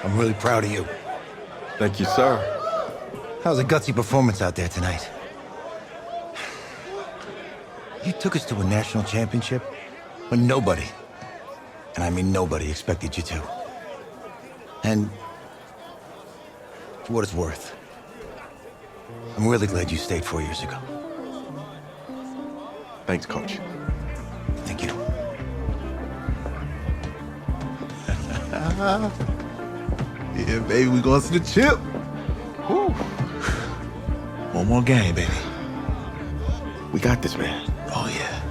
I'm really proud of you. Thank you, sir. How's a gutsy performance out there tonight? You took us to a national championship when nobody, and I mean nobody, expected you to. And for what it's worth, I'm really glad you stayed 4 years ago. Thanks, Coach. Thank you. Yeah, baby, we going to the chip. Whew. One more game, baby. We got this, man. Oh, yeah.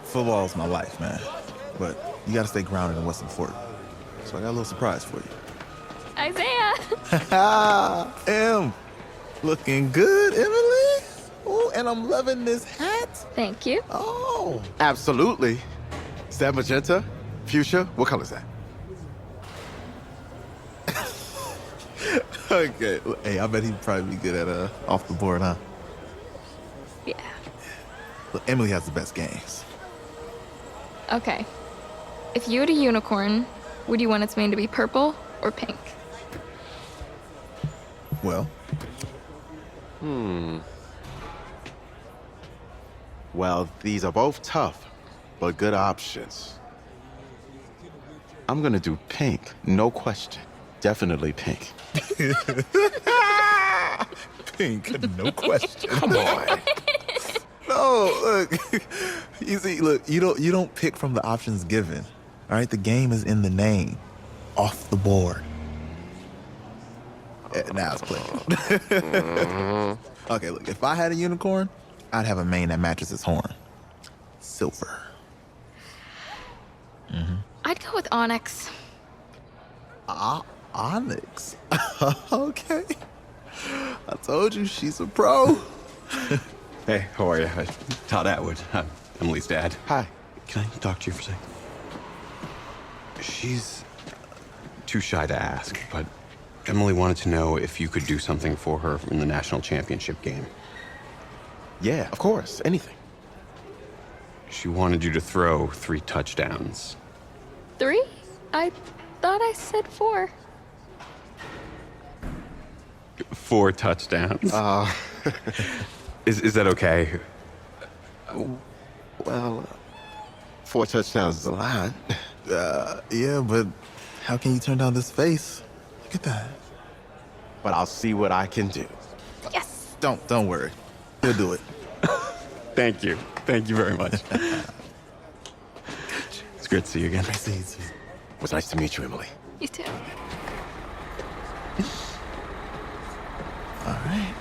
Football's my life, man. But you got to stay grounded in what's important. So I got a little surprise for you. Isaiah! Em, looking good, Emily. Oh, and I'm loving this hat. Thank you. Oh. Absolutely. Is that magenta? Fuchsia? What color is that? Okay. Hey, I bet he'd probably be good at off the board, huh? Yeah. Look, Emily has the best games. Okay. If you had a unicorn, would you want its mane to be purple or pink? Well, Well, these are both tough, but good options. I'm gonna do pink, no question. Definitely pink. pink, no question. Come on. No, look. You see, look, you don't pick from the options given. All right, the game is in the name. Off the board. Now it's playing. Okay, look, if I had a unicorn, I'd have a mane that matches its horn. Silver. I'd go with onyx. Onyx. Okay. I told you she's a pro. Hey, how are you? Todd Atwood. I'm Emily's dad. Hi. Can I talk to you for a second? She's too shy to ask, but Emily wanted to know if you could do something for her in the national championship game. Yeah, of course. Anything. She wanted you to throw 3 touchdowns. 3? I thought I said 4. 4 touchdowns. Is that okay? Well, 4 touchdowns is a lot. Yeah, but how can you turn down this face? Look at that. But I'll see what I can do. Yes! Don't worry. He'll do it. Thank you. Thank you very much. It's great to see you again. I see. It was nice to meet you, Emily. You too. All right.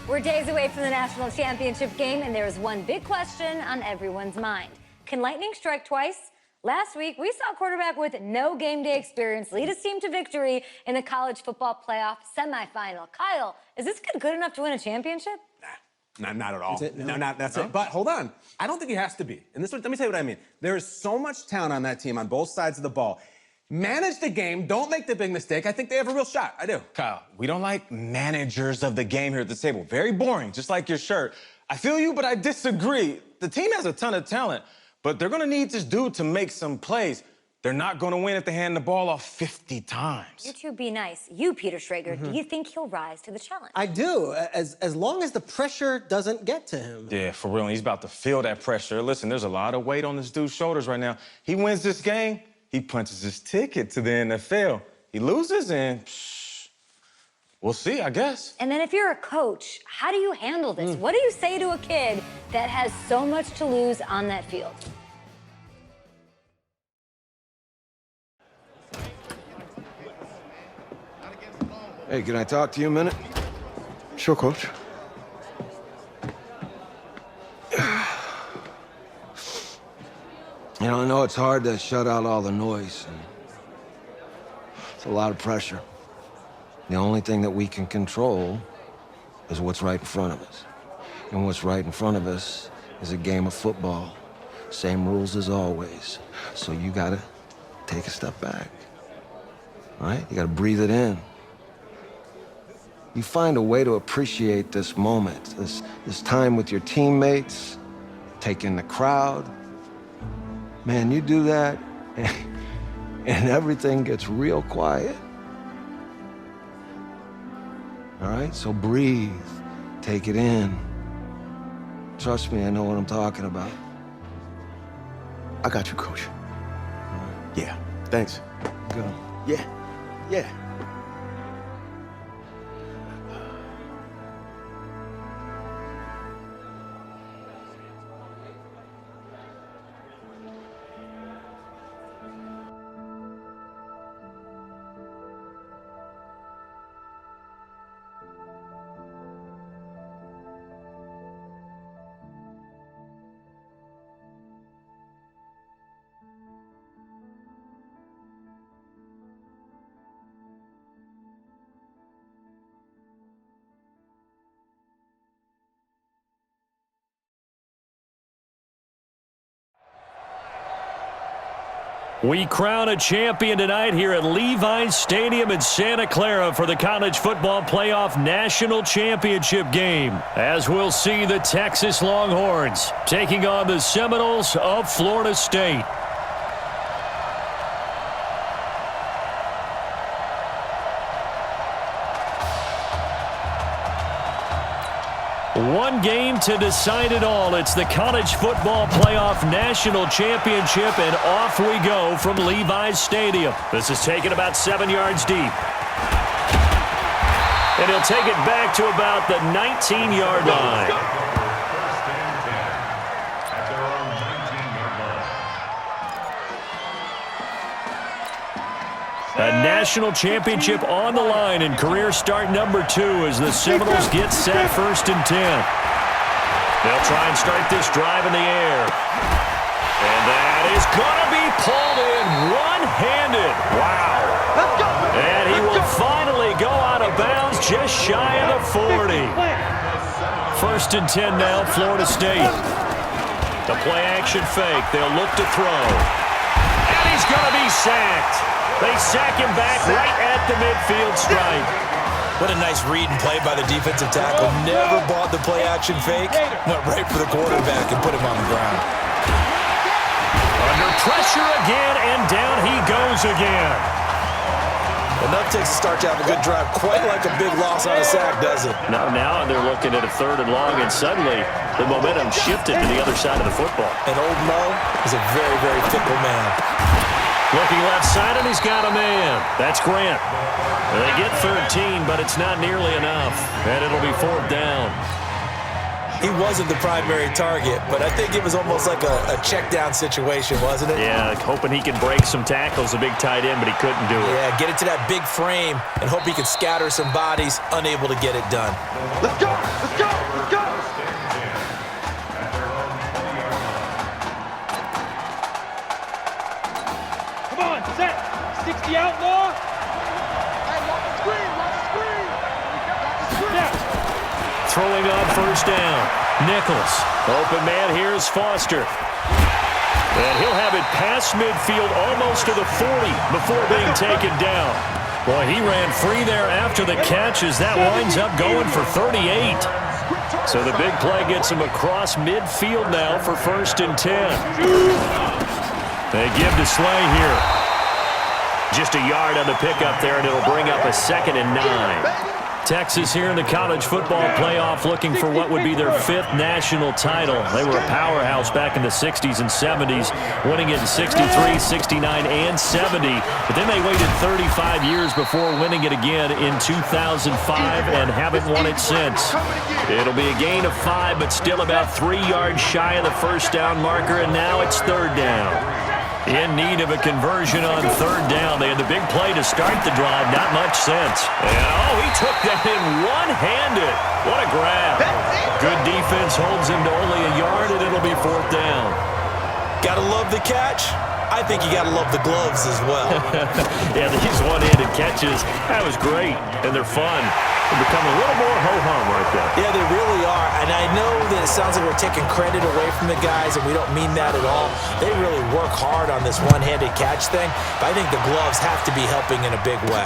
We're days away from the national championship game, and there is one big question on everyone's mind. Can lightning strike twice? Last week, we saw a quarterback with no game day experience lead his team to victory in the college football playoff semifinal. Kyle, is this kid good enough to win a championship? Not at all. That's it? No? That's it. But hold on. I don't think he has to be. And let me tell you what I mean. There is so much talent on that team on both sides of the ball. Manage the game. Don't make the big mistake. I think they have a real shot. I do. Kyle, we don't like managers of the game here at the table. Very boring, just like your shirt. I feel you, but I disagree. The team has a ton of talent, but they're gonna need this dude to make some plays. They're not gonna win if they hand the ball off 50 times. You two be nice. You, Peter Schrager, do you think he'll rise to the challenge? I do, as long as the pressure doesn't get to him. Yeah, for real, and he's about to feel that pressure. Listen, there's a lot of weight on this dude's shoulders right now. He wins this game, he punches his ticket to the NFL. He loses, and we'll see, I guess. And then if you're a coach, how do you handle this? What do you say to a kid that has so much to lose on that field? Hey, can I talk to you a minute? Sure, Coach. You know, I know it's hard to shut out all the noise. And it's a lot of pressure. The only thing that we can control is what's right in front of us. And what's right in front of us is a game of football. Same rules as always. So you gotta take a step back. All right? You gotta breathe it in. You find a way to appreciate this moment, this time with your teammates, take in the crowd. Man, you do that, and everything gets real quiet. All right, so breathe, take it in. Trust me, I know what I'm talking about. I got you, Coach. Yeah, thanks. Go. Yeah, yeah. We crown a champion tonight here at Levi's Stadium in Santa Clara for the College Football Playoff National Championship game, as we'll see the Texas Longhorns taking on the Seminoles of Florida State. One game to decide it all. It's the College Football Playoff National Championship, and off we go from Levi's Stadium. This is taken about 7 yards deep. And he'll take it back to about the 19-yard line. A national championship on the line in career start number 2 as the Seminoles get set 1st and 10. They'll try and start this drive in the air. And that is going to be pulled in one-handed. Wow. And he will finally go out of bounds just shy of the 40. 1st and 10 now, Florida State. The play action fake. They'll look to throw. And he's going to be sacked. They sack him back right at the midfield stripe. What a nice read and play by the defensive tackle. Never bought the play-action fake. Went right for the quarterback and put him on the ground. Under pressure again, and down he goes again. Enough takes to start to have a good drive. Quite like a big loss on a sack, does it? Now they're looking at a 3rd and long, and suddenly the momentum shifted to the other side of the football. And old Mo is a very, very fickle man. Looking left side, and he's got a man. That's Grant. They get 13, but it's not nearly enough, and it'll be 4th down. He wasn't the primary target, but I think it was almost like a check down situation, wasn't it? Yeah, like hoping he can break some tackles, a big tight end, but he couldn't do it. Yeah, get it to that big frame and hope he can scatter some bodies, unable to get it done. Let's go! Let's go! Let's go! Come on, set! 60 outlaw! Hey, watch the screen! Watch the screen! Throwing on 1st down. Nichols. Open man, here's Foster. And he'll have it past midfield almost to the 40 before being taken down. Boy, he ran free there after the catch as that winds up going for 38. So the big play gets him across midfield now for 1st and 10. They give to Slay here. Just a yard on the pickup there, and it'll bring up a 2nd and 9. Texas here in the college football playoff looking for what would be their 5th national title. They were a powerhouse back in the 60s and 70s, winning it in 63, 69, and 70. But then they waited 35 years before winning it again in 2005 and haven't won it since. It'll be a gain of 5, but still about 3 yards shy of the 1st down marker, and now it's 3rd down. In need of a conversion on 3rd down. They had the big play to start the drive. Not much sense. And, he took that in one-handed. What a grab. Good defense holds him to only a yard, and it'll be 4th down. Gotta love the catch. I think you gotta love the gloves as well. Yeah, these one-handed catches, that was great, and they're fun. They become a little more ho-hum right there. Yeah, they really are, and I know that it sounds like we're taking credit away from the guys, and we don't mean that at all. They really work hard on this one-handed catch thing, but I think the gloves have to be helping in a big way.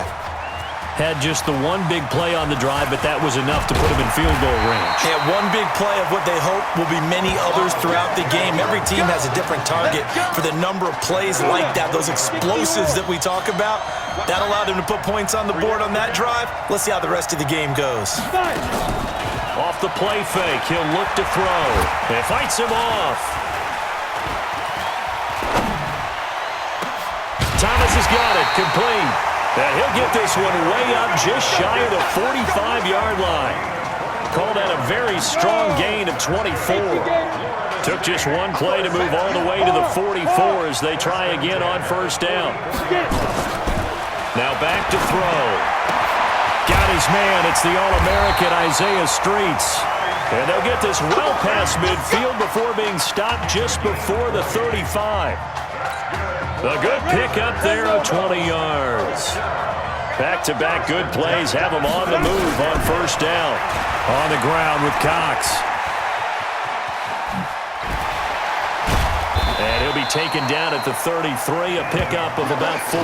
had just the one big play on the drive, but that was enough to put him in field goal range. Yeah, one big play of what they hope will be many others throughout the game. Every team has a different target for the number of plays like that, those explosives that we talk about. That allowed him to put points on the board on that drive. Let's see how the rest of the game goes. Off the play fake, he'll look to throw. And fights him off. Thomas has got it, complete. And he'll get this one way up just shy of the 45-yard line. Call that a very strong gain of 24. Took just one play to move all the way to the 44 as they try again on first down. Now back to throw. Got his man. It's the All-American Isaiah Streets. And they'll get this well past midfield before being stopped just before the 35. A good pickup there of 20 yards. Back-to-back good plays have him on the move on first down. On the ground with Cox. And he'll be taken down at the 33, a pickup of about 4.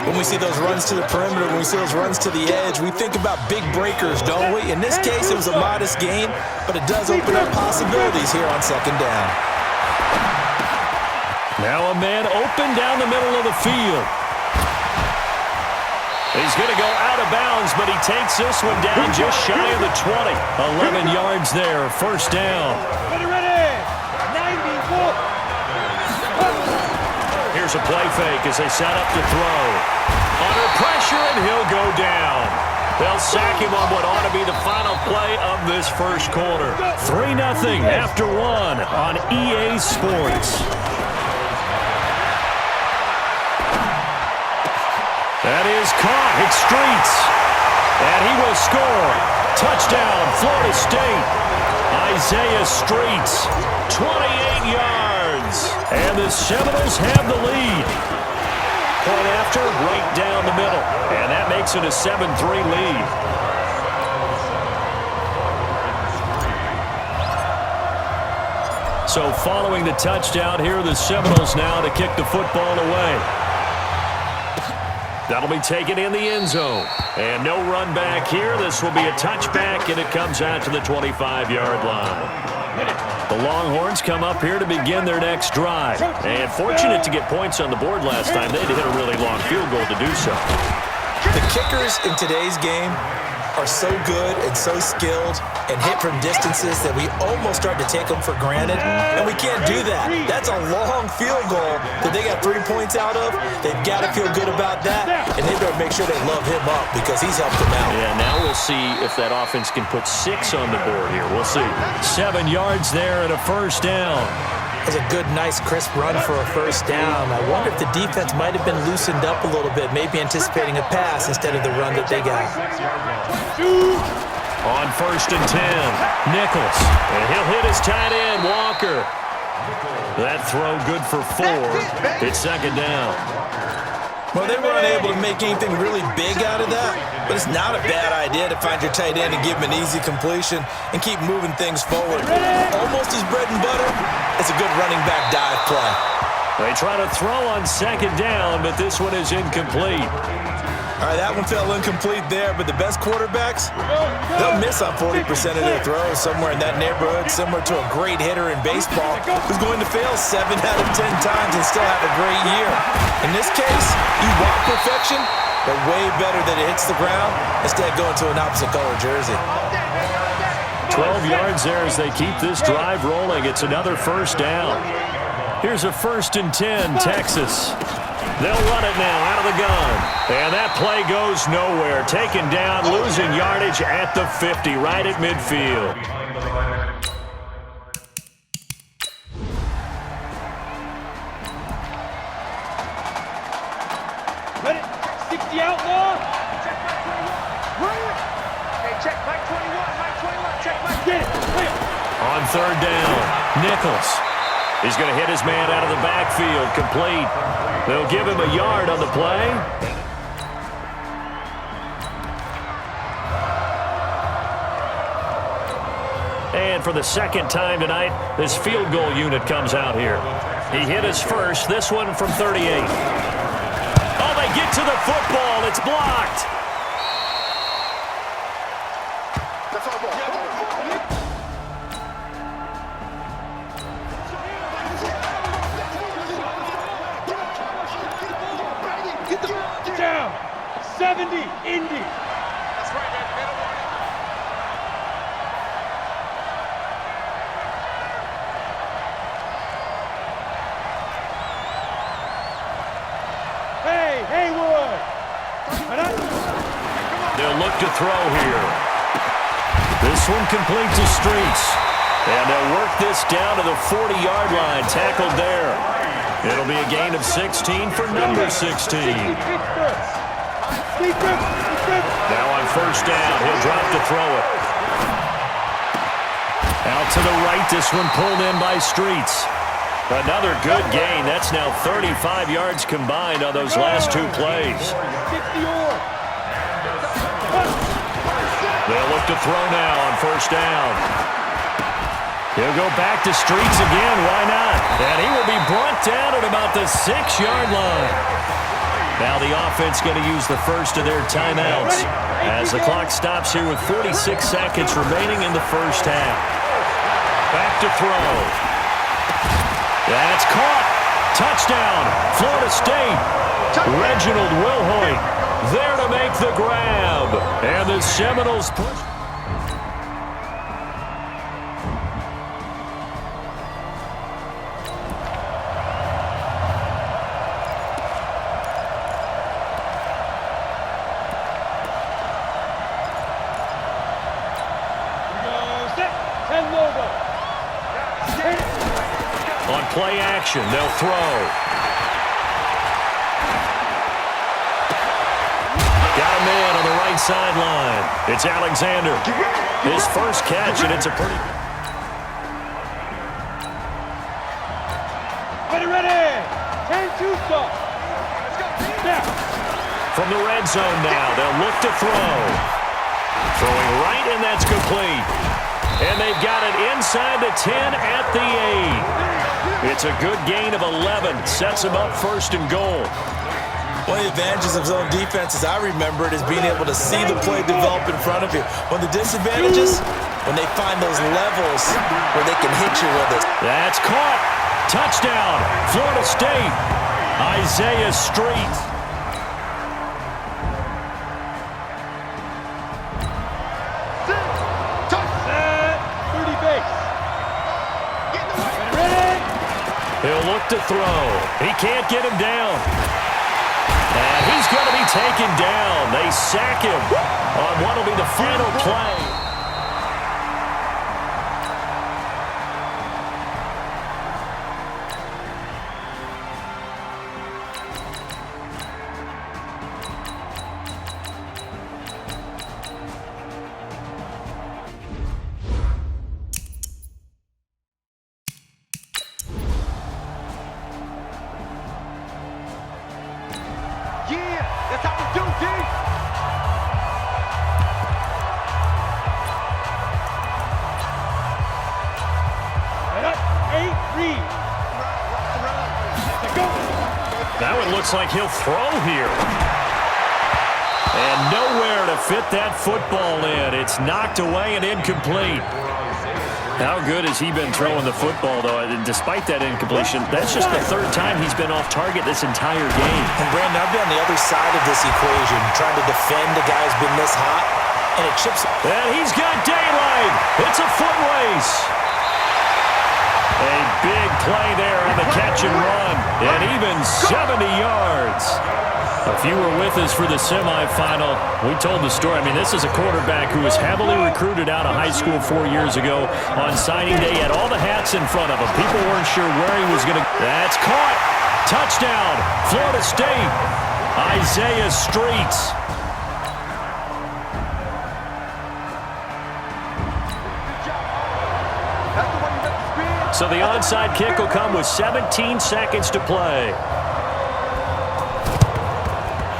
When we see those runs to the perimeter, when we see those runs to the edge, we think about big breakers, don't we? In this case, it was a modest gain, but it does open up possibilities here on second down. Now a man open down the middle of the field. He's going to go out of bounds, but he takes this one down just shy of the 20. 11 yards there, first down. Ready. 94. Here's a play fake as they set up to throw. Under pressure, and he'll go down. They'll sack him on what ought to be the final play of this first quarter. 3-0 after 1 on EA Sports. That is caught. It's Streets. And he will score. Touchdown, Florida State. Isaiah Streets, 28 yards. And the Seminoles have the lead. Point after, right down the middle. And that makes it a 7-3 lead. So following the touchdown, here are the Seminoles now to kick the football away. That'll be taken in the end zone. And no run back here. This will be a touchback, and it comes out to the 25-yard line. The Longhorns come up here to begin their next drive. And fortunate to get points on the board last time. They had to hit a really long field goal to do so. The kickers in today's game are so good and so skilled and hit from distances that we almost start to take them for granted, and we can't do that. That's a long field goal that they got 3 points out of. They've got to feel good about that, and they better make sure they love him up because he's helped them out. Yeah, now we'll see if that offense can put 6 on the board here. We'll see. 7 yards there and a first down. That was a good, nice, crisp run for a first down. I wonder if the defense might have been loosened up a little bit, maybe anticipating a pass instead of the run that they got. On first and 10, Nichols. And he'll hit his tight end, Walker. That throw good for 4. It's second down. Well, they were unable to make anything really big out of that, but it's not a bad idea to find your tight end and give him an easy completion and keep moving things forward. Almost his bread and butter. It's a good running back dive play. They try to throw on second down, but this one is incomplete. All right, that one fell incomplete there, but the best quarterbacks, they'll miss on 40% of their throws, somewhere in that neighborhood, similar to a great hitter in baseball who's going to fail 7 out of 10 times and still have a great year. In this case, you want perfection, but way better that it hits the ground instead of going to an opposite color jersey. 12 yards there as they keep this drive rolling. It's another first down. Here's a first and 10, Texas. They'll run it now out of the gun. And that play goes nowhere. Taken down, losing yardage at the 50, right at midfield. Ready? 60 outlaw. Hey, check Mike 21. Mike 21. Check Mike. Get it. Clear. On third down, Nichols. He's going to hit his man out of the backfield, complete. They'll give him a yard on the play. And for the second time tonight, this field goal unit comes out here. He hit his first, this one from 38. Oh, they get to the football, it's blocked. Down. 70, Indy. That's right, man. Hey, Haywood. They'll look to throw here. This one complete to Streets. And they'll work this down to the 40-yard line. Tackled there. It'll be a gain of 16 for number 16. Now on first down, he'll drop to throw it. Out to the right, this one pulled in by Streets. Another good gain. That's now 35 yards combined on those last two plays. They'll look to throw now on first down. He'll go back to Streets again. Why not? And he will be brought down at about the 6-yard line. Now the offense going to use the first of their timeouts as the clock stops here with 46 seconds remaining in the first half. Back to throw. That's caught. Touchdown, Florida State. Reginald Wilhoit there to make the grab. And the Seminoles push. On play action, they'll throw. Got a man on the right sideline. It's Alexander. His first catch, and it's a pretty... Ready. 10-2 stop. From the red zone now, they'll look to throw. Throwing right, and that's complete. And they've got it inside the 10 at the 8. It's a good gain of 11. Sets them up first and goal. One of the advantages of zone defense, as I remember it, is being able to see the play develop in front of you. One of the disadvantages, when they find those levels where they can hit you with it. That's caught. Touchdown, Florida State. Isaiah Street. He'll look to throw. He can't get him down. And he's going to be taken down. They sack him on what will be the final play. That's how we do, D. Now it looks like he'll throw here. And nowhere to fit that football in. It's knocked away and incomplete. How good has he been throwing the football, though? And despite that incompletion, that's just the third time he's been off target this entire game. And Brandon, I've been on the other side of this equation, trying to defend a guy who's been this hot, and it chips. And he's got daylight. It's a foot race. A big play there on the catch and run, and even 70 yards. If you were with us for the semifinal, we told the story. I mean, this is a quarterback who was heavily recruited out of high school 4 years ago. On signing day, had all the hats in front of him. People weren't sure where he was going to. That's caught. Touchdown, Florida State. Isaiah Streets. So the onside kick will come with 17 seconds to play.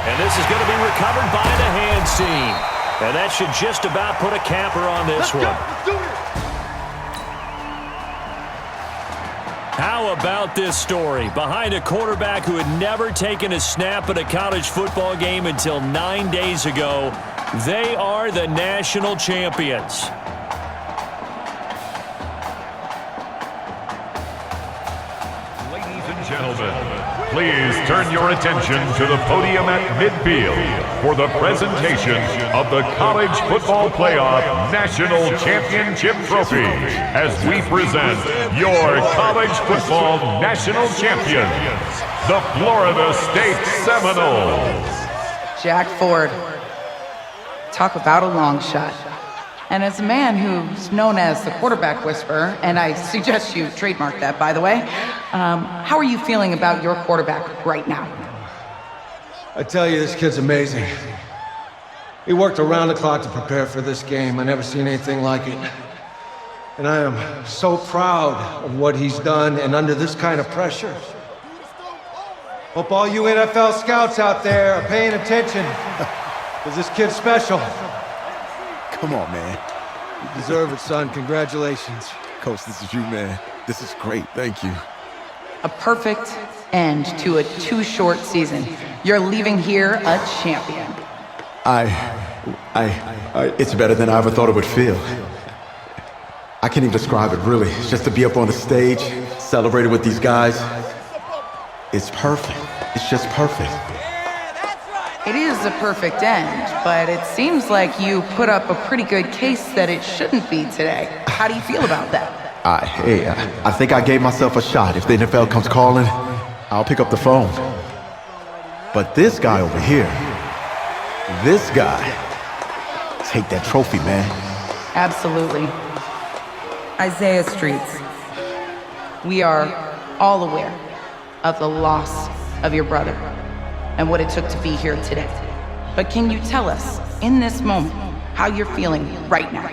And this is going to be recovered by the hands team. And that should just about put a capper on this one. How about this story? Behind a quarterback who had never taken a snap at a college football game until 9 days ago, they are the national champions. Ladies and gentlemen, please turn your attention to the podium at midfield for the presentation of the College Football Playoff National Championship Trophy as we present your college football national champions, the Florida State Seminoles. Jack Ford. Talk about a long shot. And as a man who's known as the quarterback whisperer, and I suggest you trademark that, by the way, how are you feeling about your quarterback right now? I tell you, this kid's amazing. He worked around the clock to prepare for this game. I never seen anything like it. And I am so proud of what he's done, and under this kind of pressure. Hope all you NFL scouts out there are paying attention, because this kid's special. Come on, man. You deserve it, son. Congratulations. Coach, this is you, man. This is great. Thank you. A perfect end to a too short season. You're leaving here a champion. It's better than I ever thought it would feel. I can't even describe it, really. It's just to be up on the stage, celebrating with these guys. It's perfect. It's just perfect. It is a perfect end, but it seems like you put up a pretty good case that it shouldn't be today. How do you feel about that? I think I gave myself a shot. If the NFL comes calling, I'll pick up the phone. But this guy over here, this guy, take that trophy, man. Absolutely. Isaiah Streets, we are all aware of the loss of your brother and what it took to be here today. But can you tell us, in this moment, how you're feeling right now?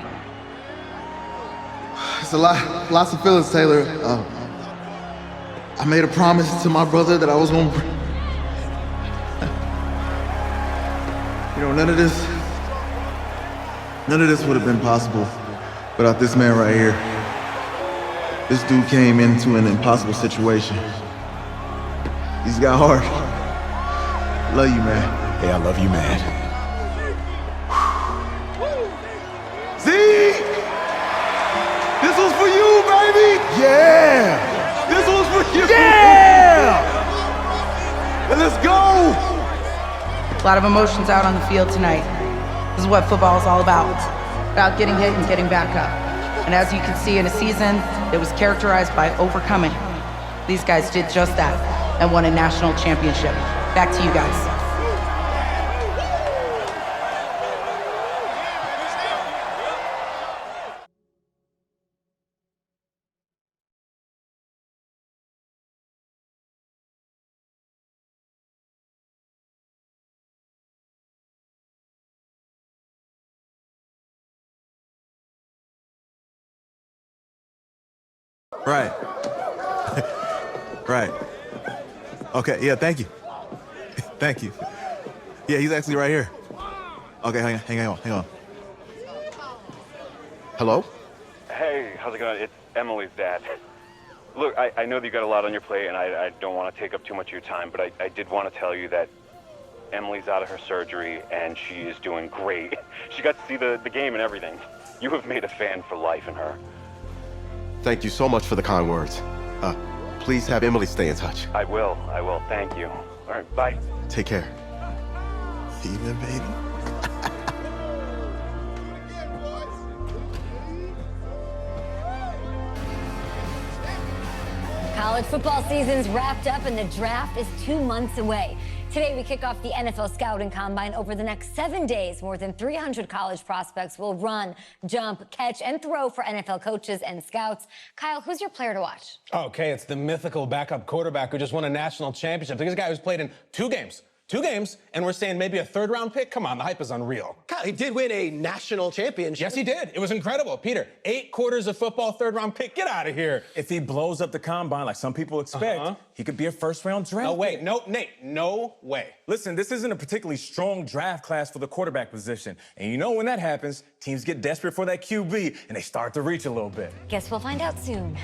It's lots of feelings, Taylor. I made a promise to my brother that I was gonna none of this would have been possible without this man right here. This dude came into an impossible situation. He's got heart. Love you, man. Hey, I love you, man. See? This was for you, baby! Yeah! This was for you! Yeah! And let's go! A lot of emotions out on the field tonight. This is what football is all about getting hit and getting back up. And as you can see, in a season that was characterized by overcoming, these guys did just that and won a national championship. Back to you guys. Right. Right. Okay, yeah, thank you. Thank you. Yeah, he's actually right here. Okay, hang on. Hello? Hey, how's it going? It's Emily's dad. Look, I know that you got a lot on your plate, and I don't want to take up too much of your time, but I did want to tell you that Emily's out of her surgery, and she is doing great. She got to see the game and everything. You have made a fan for life in her. Thank you so much for the kind words. Please have Emily stay in touch. I will. Thank you. All right, bye. Take care. Even, baby. College football season's wrapped up and the draft is 2 months away. Today, we kick off the NFL Scouting Combine. Over the next 7 days, more than 300 college prospects will run, jump, catch, and throw for NFL coaches and scouts. Kyle, who's your player to watch? Okay, it's the mythical backup quarterback who just won a national championship. This guy who's played in 2 games. 2 games, and we're saying maybe a 3rd-round pick? Come on, the hype is unreal. Kyle, he did win a national championship. Yes, he did. It was incredible. Peter, 8 quarters of football, 3rd-round pick. Get out of here. If he blows up the combine like some people expect, he could be a 1st-round draft. No way. No, Nate, no way. Listen, this isn't a particularly strong draft class for the quarterback position. And you know when that happens, teams get desperate for that QB, and they start to reach a little bit. Guess we'll find out soon.